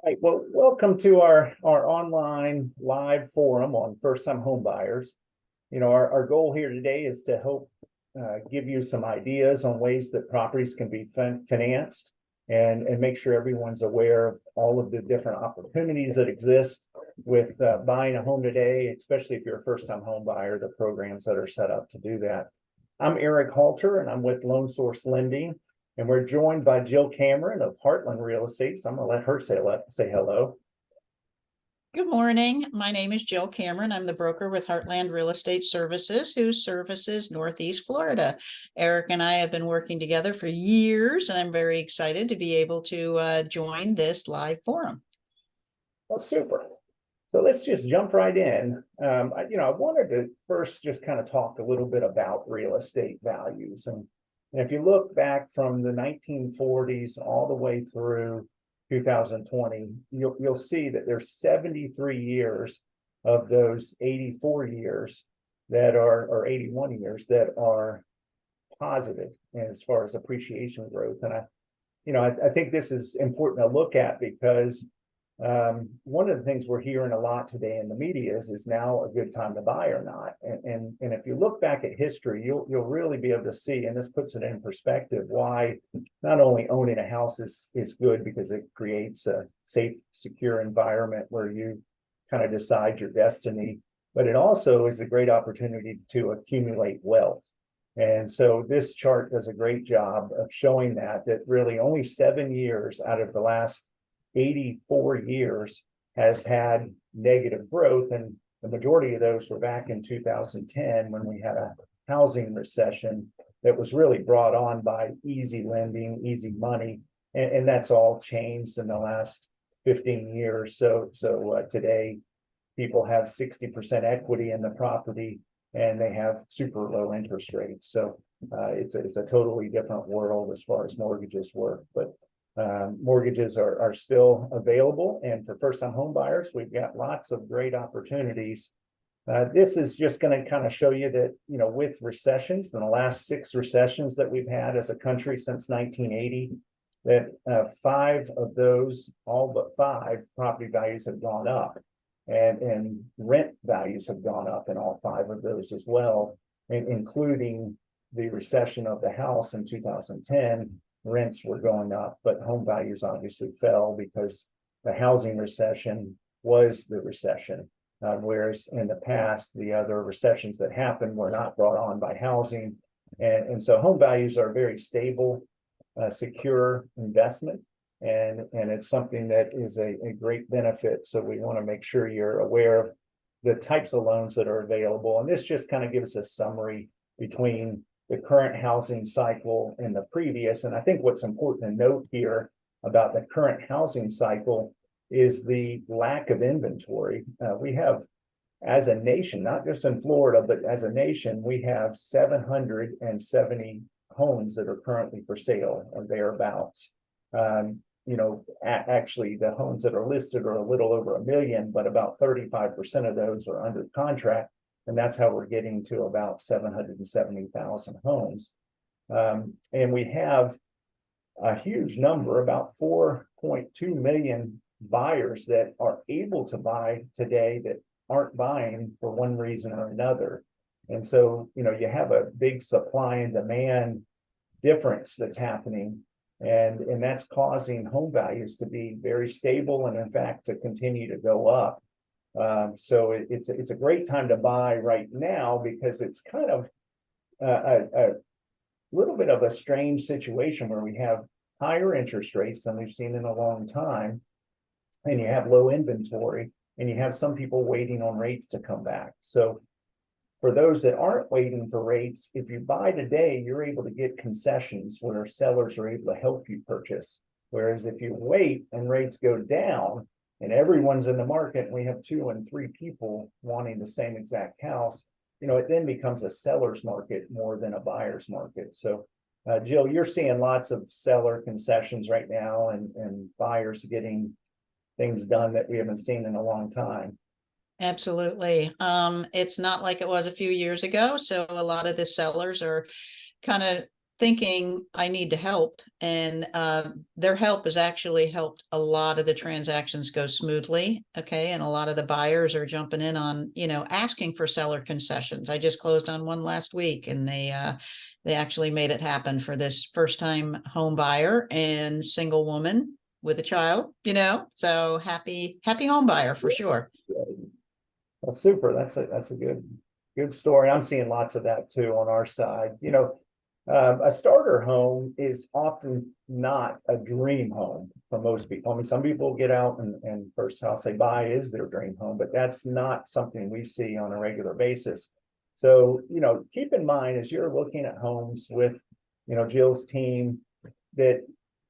Right. Well, welcome to our online live forum on first-time home buyers. Our goal here today is to help give you some ideas on ways that properties can be financed and make sure everyone's aware of all of the different opportunities that exist with buying a home today, especially if you're a first-time home buyer, the programs that are set up to do that. I'm Eric Halter, and I'm with Loan Source Lending. And we're joined by Jill Cameron of Heartland Real Estate. So I'm going to let her say hello. Good morning. My name is Jill Cameron. I'm the broker with Heartland Real Estate Services, who services Northeast Florida. Eric and I have been working together for years, and I'm very excited to be able to join this live forum. Well, super. So let's just jump right in. I wanted to first just kind of talk a little bit about real estate values. And if you look back from the 1940s all the way through 2020, you'll see that there's 73 years of those 84 years that are, or 81 years that are positive as far as appreciation growth. And I think this is important to look at because one of the things we're hearing a lot today in the media is now a good time to buy or not. And if you look back at history, you'll really be able to see, and this puts it in perspective, why not only owning a house is good because it creates a safe, secure environment where you kind of decide your destiny, but it also is a great opportunity to accumulate wealth. And so this chart does a great job of showing that really only 7 years out of the last 84 years has had negative growth, and the majority of those were back in 2010 when we had a housing recession that was really brought on by easy lending, easy money, and that's all changed in the last 15 years. So today people have 60% equity in the property and they have super low interest rates. So it's a totally different world as far as mortgages work, but mortgages are still available, and for first-time home buyers, we've got lots of great opportunities. This is just going to kind of show you that, with recessions, in the last 6 recessions that we've had as a country since 1980, that 5 of those, all but 5, property values have gone up, and rent values have gone up in all 5 of those as well, including the recession of the house in 2010. Rents were going up, but home values obviously fell because the housing recession was the recession. Whereas in the past, the other recessions that happened were not brought on by housing. And so home values are a very stable, secure investment. And it's something that is a great benefit. So we want to make sure you're aware of the types of loans that are available. And this just kind of gives a summary between the current housing cycle and the previous. And I think what's important to note here about the current housing cycle is the lack of inventory. We have, as a nation, not just in Florida, but as a nation, we have 770 homes that are currently for sale or thereabouts. Actually, the homes that are listed are a little over 1 million, but about 35% of those are under contract. And that's how we're getting to about 770,000 homes. And we have a huge number, about 4.2 million buyers that are able to buy today that aren't buying for one reason or another. And so, you have a big supply and demand difference that's happening. And that's causing home values to be very stable and, in fact, to continue to go up. So it's a great time to buy right now because it's kind of a little bit of a strange situation where we have higher interest rates than we've seen in a long time, and you have low inventory, and you have some people waiting on rates to come back. So for those that aren't waiting for rates, if you buy today, you're able to get concessions where sellers are able to help you purchase. Whereas if you wait and rates go down, and everyone's in the market, and we have 2 and 3 people wanting the same exact house, it then becomes a seller's market more than a buyer's market. So, Jill, you're seeing lots of seller concessions right now and buyers getting things done that we haven't seen in a long time. Absolutely. It's not like it was a few years ago. So a lot of the sellers are kind of thinking I need to help, and their help has actually helped a lot of the transactions go smoothly. Okay, and a lot of the buyers are jumping in on, asking for seller concessions. I just closed on one last week, and they actually made it happen for this first time home buyer and single woman with a child. So happy home buyer for sure. Well, super. That's a good story. I'm seeing lots of that too on our side. A starter home is often not a dream home for most people. I mean, some people get out and first house they buy is their dream home, but that's not something we see on a regular basis. So, keep in mind as you're looking at homes with, Jill's team, that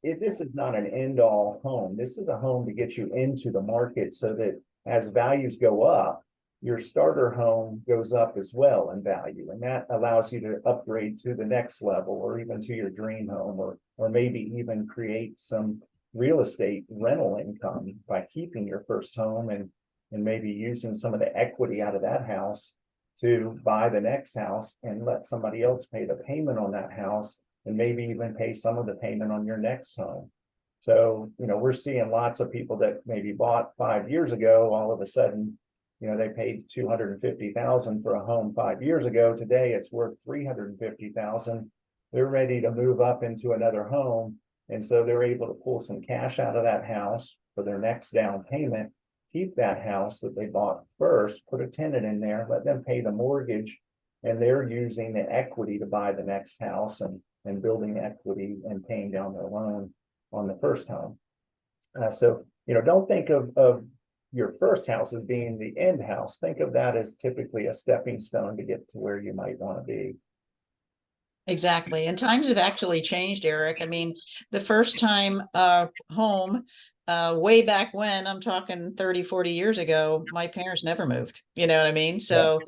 this is not an end all home. This is a home to get you into the market so that as values go up, your starter home goes up as well in value. And that allows you to upgrade to the next level or even to your dream home, or maybe even create some real estate rental income by keeping your first home and maybe using some of the equity out of that house to buy the next house and let somebody else pay the payment on that house and maybe even pay some of the payment on your next home. So, we're seeing lots of people that maybe bought 5 years ago, all of a sudden, they paid 250,000 for a home 5 years ago. Today it's worth 350,000. They're ready to move up into another home. And so they're able to pull some cash out of that house for their next down payment, keep that house that they bought first, put a tenant in there, let them pay the mortgage, and they're using the equity to buy the next house and building equity and paying down their loan on the first home. So, don't think of your first house as being the end house. Think of that as typically a stepping stone to get to where you might want to be. Exactly. And times have actually changed, Eric. I mean, the first time home, way back when, I'm talking 30, 40 years ago, my parents never moved. You know what I mean? So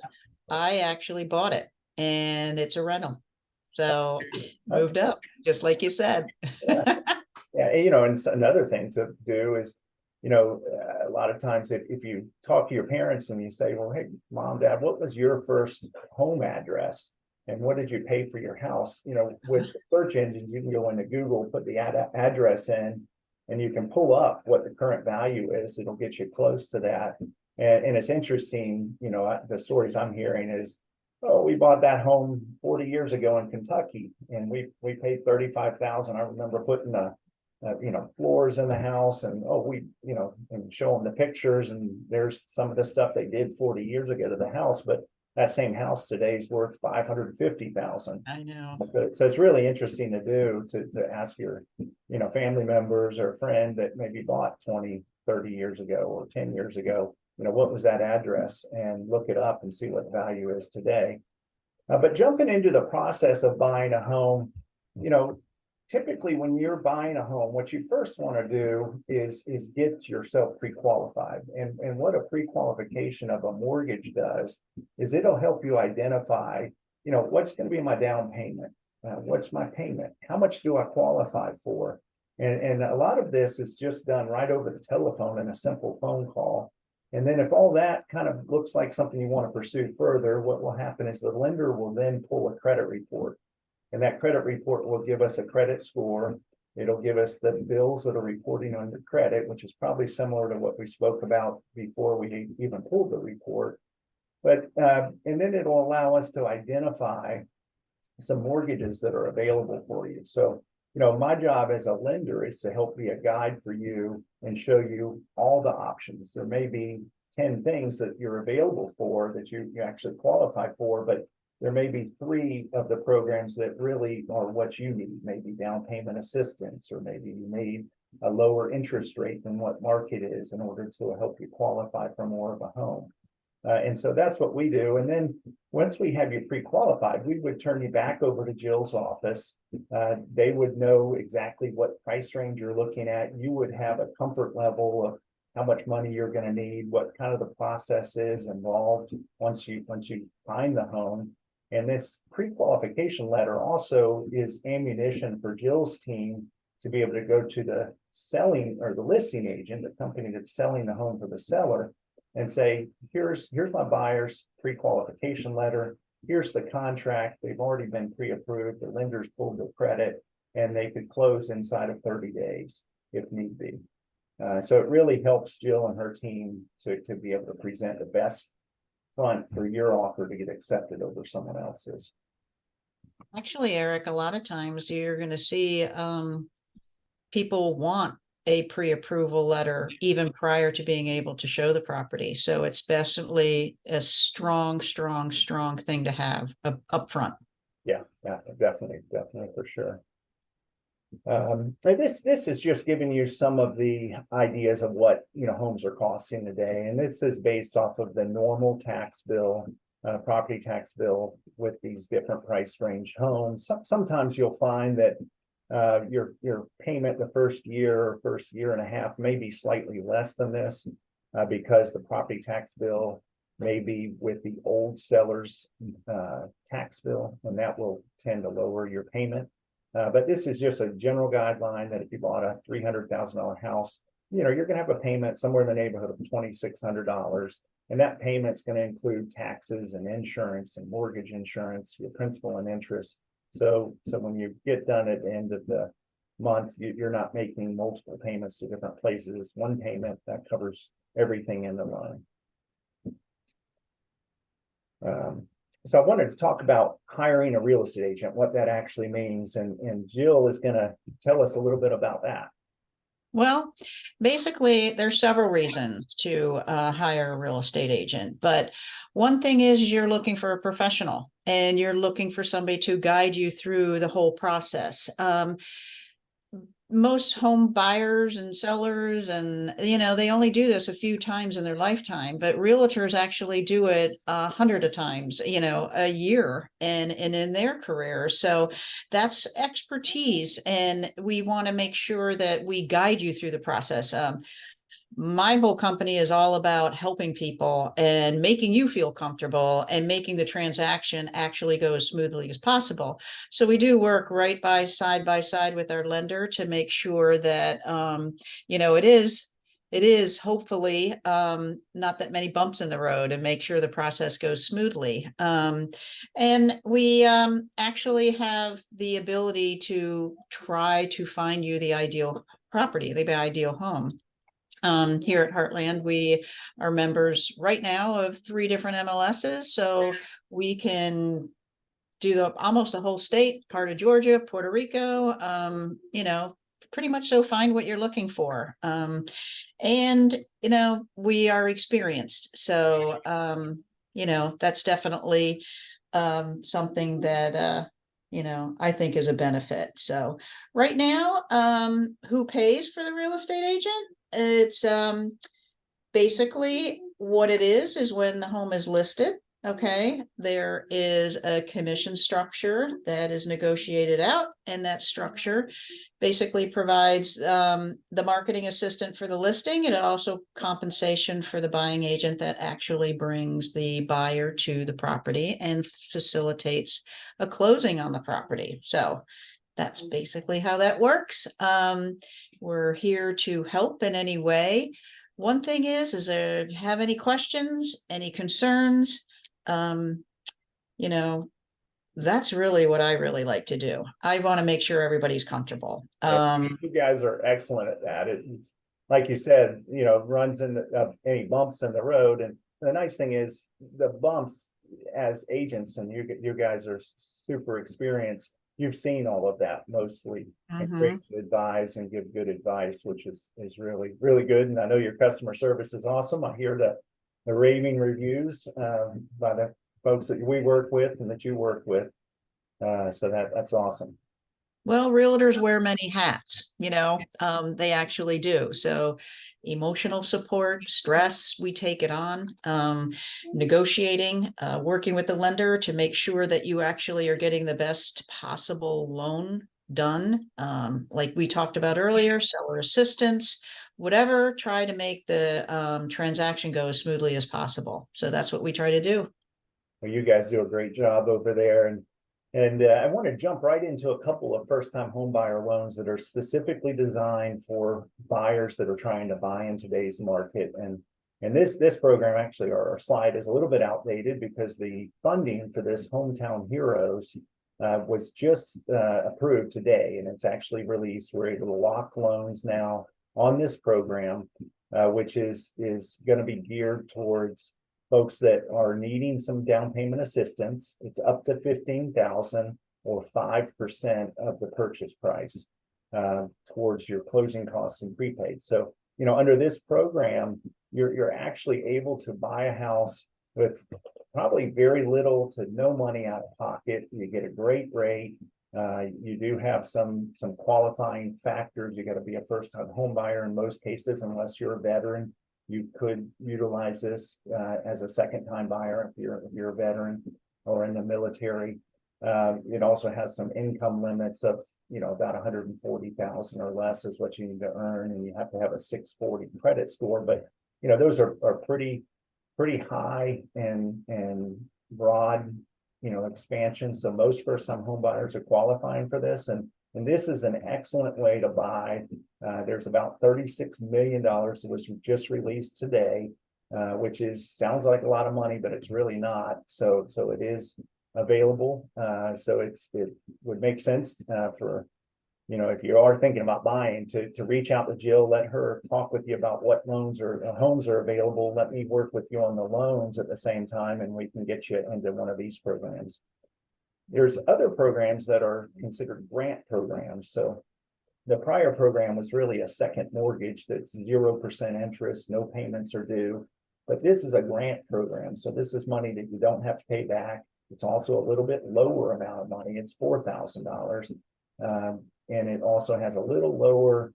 I actually bought it, and it's a rental. So moved up, just like you said. Yeah. Yeah, and another thing to do is, a lot of times if you talk to your parents and you say, well, hey, mom, dad, what was your first home address? And what did you pay for your house? With search engines, you can go into Google, put the address in, and you can pull up what the current value is. It'll get you close to that. And it's interesting, the stories I'm hearing is, oh, we bought that home 40 years ago in Kentucky, and we paid 35,000. I remember putting floors in the house, and and show them the pictures, and there's some of the stuff they did 40 years ago to the house, but that same house today is worth 550,000. I know. So it's really interesting to do to ask your family members or a friend that maybe bought 20, 30 years ago or 10 years ago, what was that address, and look it up and see what the value is today. But jumping into the process of buying a home, typically when you're buying a home, what you first want to do is get yourself pre-qualified. And what a pre-qualification of a mortgage does is it'll help you identify, what's going to be my down payment? What's my payment? How much do I qualify for? And a lot of this is just done right over the telephone in a simple phone call. And then if all that kind of looks like something you want to pursue further, what will happen is the lender will then pull a credit report. And that credit report will give us a credit score. It'll give us the bills that are reporting on your credit, which is probably similar to what we spoke about before we even pulled the report. But and then it'll allow us to identify some mortgages that are available for you. So, my job as a lender is to help be a guide for you and show you all the options. There may be 10 things that you're available for that you actually qualify for, but there may be 3 of the programs that really are what you need, maybe down payment assistance, or maybe you need a lower interest rate than what market is in order to help you qualify for more of a home. And so that's what we do. And then once we have you pre-qualified, we would turn you back over to Jill's office. They would know exactly what price range you're looking at. You would have a comfort level of how much money you're going to need, what kind of the process is involved once you find the home. And this pre-qualification letter also is ammunition for Jill's team to be able to go to the selling or the listing agent, the company that's selling the home for the seller, and say, here's my buyer's pre-qualification letter. here's the contract, they've already been pre-approved, the lenders pulled their credit, and they could close inside of 30 days if need be. So it really helps Jill and her team to be able to present the best front for your offer to get accepted over someone else's. Actually, Eric, a lot of times you're going to see people want a pre-approval letter even prior to being able to show the property. So it's definitely a strong thing to have up front. Yeah, definitely for sure. And this is just giving you some of the ideas of what homes are costing today, and this is based off of the normal tax bill, property tax bill with these different price range homes. Sometimes you'll find that your payment the first year or first year and a half may be slightly less than this because the property tax bill may be with the old seller's tax bill, and that will tend to lower your payment. But this is just a general guideline that if you bought a $300,000 house, you're going to have a payment somewhere in the neighborhood of $2,600. And that payment's going to include taxes and insurance and mortgage insurance, your principal and interest. So when you get done at the end of the month, you're not making multiple payments to different places. One payment that covers everything in the line. So I wanted to talk about hiring a real estate agent, what that actually means, and Jill is going to tell us a little bit about that. Well, basically, there's several reasons to hire a real estate agent, but one thing is you're looking for a professional and you're looking for somebody to guide you through the whole process. Most home buyers and sellers, and they only do this a few times in their lifetime, but realtors actually do it 100 of times a year and in their career. So that's expertise, and we want to make sure that we guide you through the process. My whole company is all about helping people and making you feel comfortable and making the transaction actually go as smoothly as possible. So we do work right by side with our lender to make sure that, it is hopefully not that many bumps in the road, and make sure the process goes smoothly. And we actually have the ability to try to find you the ideal property, the ideal home. Here at Heartland, we are members right now of 3 different MLSs, so we can do almost the whole state, part of Georgia, Puerto Rico, pretty much so find what you're looking for. And we are experienced, so that's definitely something that I think is a benefit. So right now, who pays for the real estate agent? It's basically what it is when the home is listed. Okay, there is a commission structure that is negotiated out, and that structure basically provides the marketing assistant for the listing, and it also compensation for the buying agent that actually brings the buyer to the property and facilitates a closing on the property. So that's basically how that works. We're here to help in any way. One thing is there, if you have any questions, any concerns, that's really what I really like to do. I want to make sure everybody's comfortable. You guys are excellent at that. It's like you said, runs in any bumps in the road. And the nice thing is the bumps, as agents, and you guys are super experienced. You've seen all of that mostly, and great to advise and give good advice, which is really, really good. And I know your customer service is awesome. I hear the raving reviews by the folks that we work with and that you work with. So that's awesome. Well, realtors wear many hats, they actually do. So emotional support, stress, we take it on, negotiating, working with the lender to make sure that you actually are getting the best possible loan done. Like we talked about earlier, seller assistance, whatever, try to make the transaction go as smoothly as possible. So that's what we try to do. Well, you guys do a great job over there. And I want to jump right into a couple of first-time home buyer loans that are specifically designed for buyers that are trying to buy in today's market. And And this program, actually, our slide is a little bit outdated because the funding for this Hometown Heroes was just approved today, and it's actually released. We're able to lock loans now on this program, which is going to be geared towards folks that are needing some down payment assistance. It's up to $15,000 or 5% of the purchase price towards your closing costs and prepaid. So, under this program, you're actually able to buy a house with probably very little to no money out of pocket. You get a great rate. You do have some qualifying factors. You got to be a first-time home buyer in most cases, unless you're a veteran. You could utilize this as a second-time buyer if you're a veteran or in the military. It also has some income limits of about 140,000 or less is what you need to earn, and you have to have a 640 credit score. But those are pretty high and broad expansion. So most first-time home buyers are qualifying for this, and this is an excellent way to buy. There's about $36 million that was just released today, which sounds like a lot of money, but it's really not. So it is available. So it would make sense for if you are thinking about buying, to reach out to Jill, let her talk with you about what loans or homes are available. Let me work with you on the loans at the same time, and we can get you into one of these programs. There's other programs that are considered grant programs. So the prior program was really a second mortgage that's 0% interest, no payments are due. But this is a grant program. So this is money that you don't have to pay back. It's also a little bit lower amount of money. It's $4,000. And it also has a little lower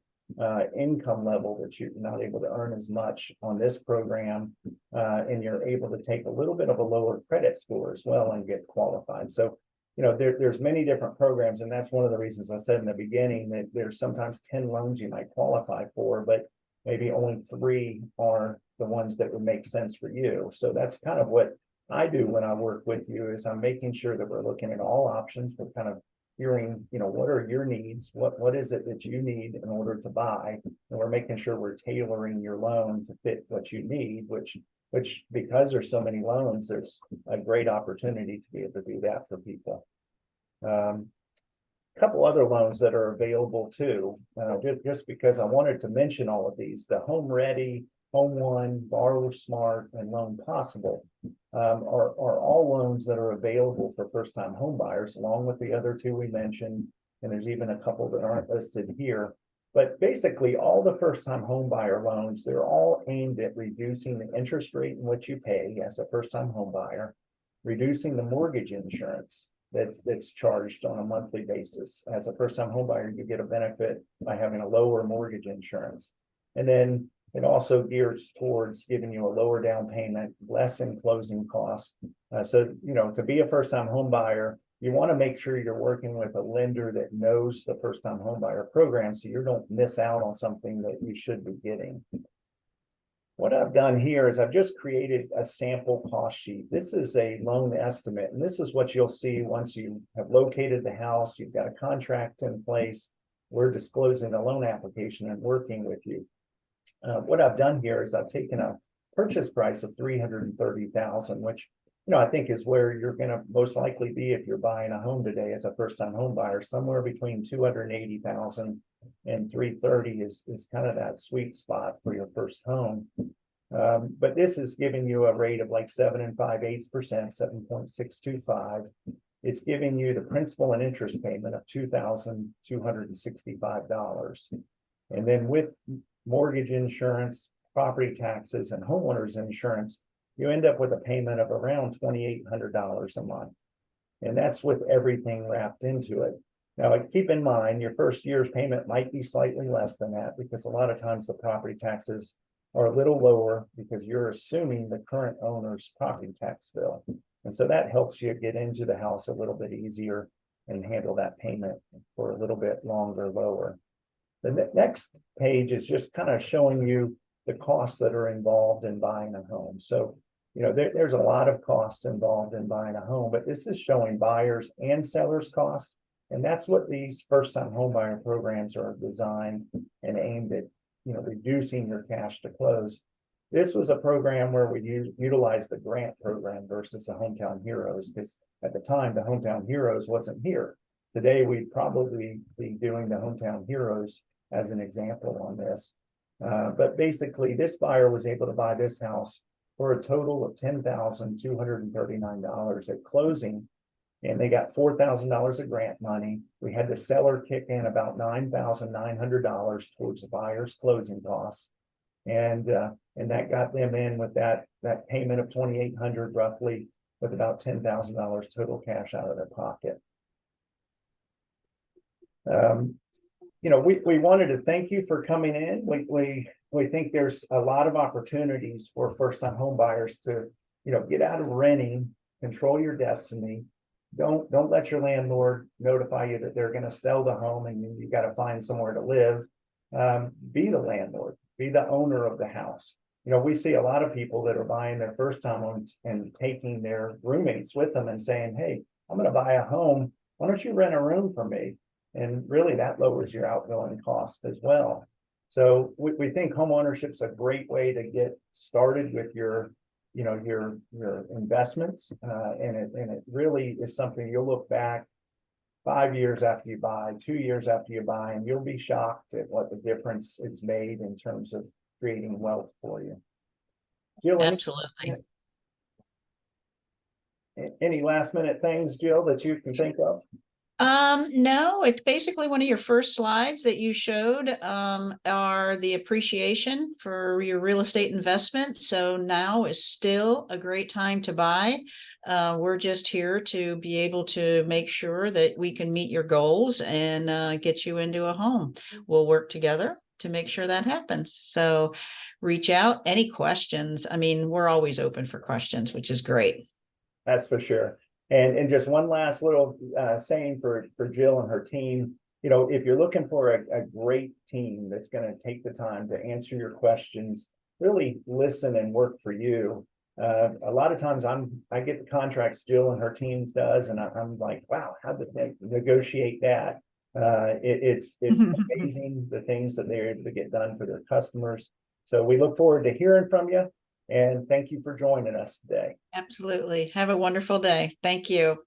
income level that you're not able to earn as much on this program. And you're able to take a little bit of a lower credit score as well and get qualified. So, there's many different programs. And that's one of the reasons I said in the beginning that there's sometimes 10 loans you might qualify for, but maybe only 3 are the ones that would make sense for you. So that's kind of what I do when I work with you, is I'm making sure that we're looking at all options. We're kind of hearing, what are your needs? What is it that you need in order to buy? And we're making sure we're tailoring your loan to fit what you need, which because there's so many loans, there's a great opportunity to be able to do that for people. A couple other loans that are available too, just because I wanted to mention all of these: the Home Ready, Home One, Borrower Smart, and Loan Possible are all loans that are available for first-time home buyers, along with the other 2 we mentioned. And there's even a couple that aren't listed here. But basically, all the first-time home buyer loans, they're all aimed at reducing the interest rate in which you pay as a first-time home buyer, reducing the mortgage insurance that's charged on a monthly basis. As a first-time home buyer, you get a benefit by having a lower mortgage insurance. And then it also gears towards giving you a lower down payment, less in closing costs. So, to be a first-time home buyer, you want to make sure you're working with a lender that knows the first-time home buyer program, so you don't miss out on something that you should be getting. What I've done here is I've just created a sample cost sheet. This is a loan estimate, and this is what you'll see once you have located the house, you've got a contract in place, we're disclosing the loan application and working with you. What I've done here is I've taken a purchase price of $330,000, which I think is where you're going to most likely be if you're buying a home today as a first-time home buyer. Somewhere between $280,000 and $330,000 is kind of that sweet spot for your first home. But this is giving you a rate of like 7 5/8%, 7.625. It's giving you the principal and interest payment of $2,265. And then with mortgage insurance, property taxes, and homeowners insurance, you end up with a payment of around $2,800 a month. And that's with everything wrapped into it. Now, keep in mind, your first year's payment might be slightly less than that, because a lot of times the property taxes are a little lower because you're assuming the current owner's property tax bill. And so that helps you get into the house a little bit easier and handle that payment for a little bit longer, lower. The next page is just kind of showing you the costs that are involved in buying a home. So, there's a lot of costs involved in buying a home, but this is showing buyers and sellers costs. And that's what these first-time home buyer programs are designed and aimed at, reducing your cash to close. This was a program where we utilized the grant program versus the Hometown Heroes, because at the time, the Hometown Heroes wasn't here. Today, we'd probably be doing the Hometown Heroes as an example on this. But basically, this buyer was able to buy this house for a total of $10,239 at closing. And they got $4,000 of grant money. We had the seller kick in about $9,900 towards the buyer's closing costs. And that got them in with that payment of $2,800 roughly, with about $10,000 total cash out of their pocket. We wanted to thank you for coming in. We think there's a lot of opportunities for first-time home buyers to, get out of renting, control your destiny. Don't let your landlord notify you that they're going to sell the home and you got to find somewhere to live. Be the landlord, be the owner of the house. We see a lot of people that are buying their first time homes and taking their roommates with them and saying, hey, I'm going to buy a home. Why don't you rent a room for me? And really that lowers your outgoing cost as well. So we think home ownership is a great way to get started with your investments. And it really is something you'll look back 5 years after you buy, 2 years after you buy, and you'll be shocked at what the difference it's made in terms of creating wealth for you. Jill, Absolutely. any last minute things, Jill, that you can think of? No, it's basically one of your first slides that you showed are the appreciation for your real estate investment. So now is still a great time to buy. We're just here to be able to make sure that we can meet your goals and get you into a home. We'll work together to make sure that happens. So reach out. Any questions? I mean, we're always open for questions, which is great. That's for sure. And just one last little saying for Jill and her team, if you're looking for a great team that's going to take the time to answer your questions, really listen and work for you. A lot of times I get the contracts Jill and her teams does, and I'm like, wow, how did they negotiate that? It's amazing the things that they're able to get done for their customers. So we look forward to hearing from you. And thank you for joining us today. Absolutely. Have a wonderful day. Thank you.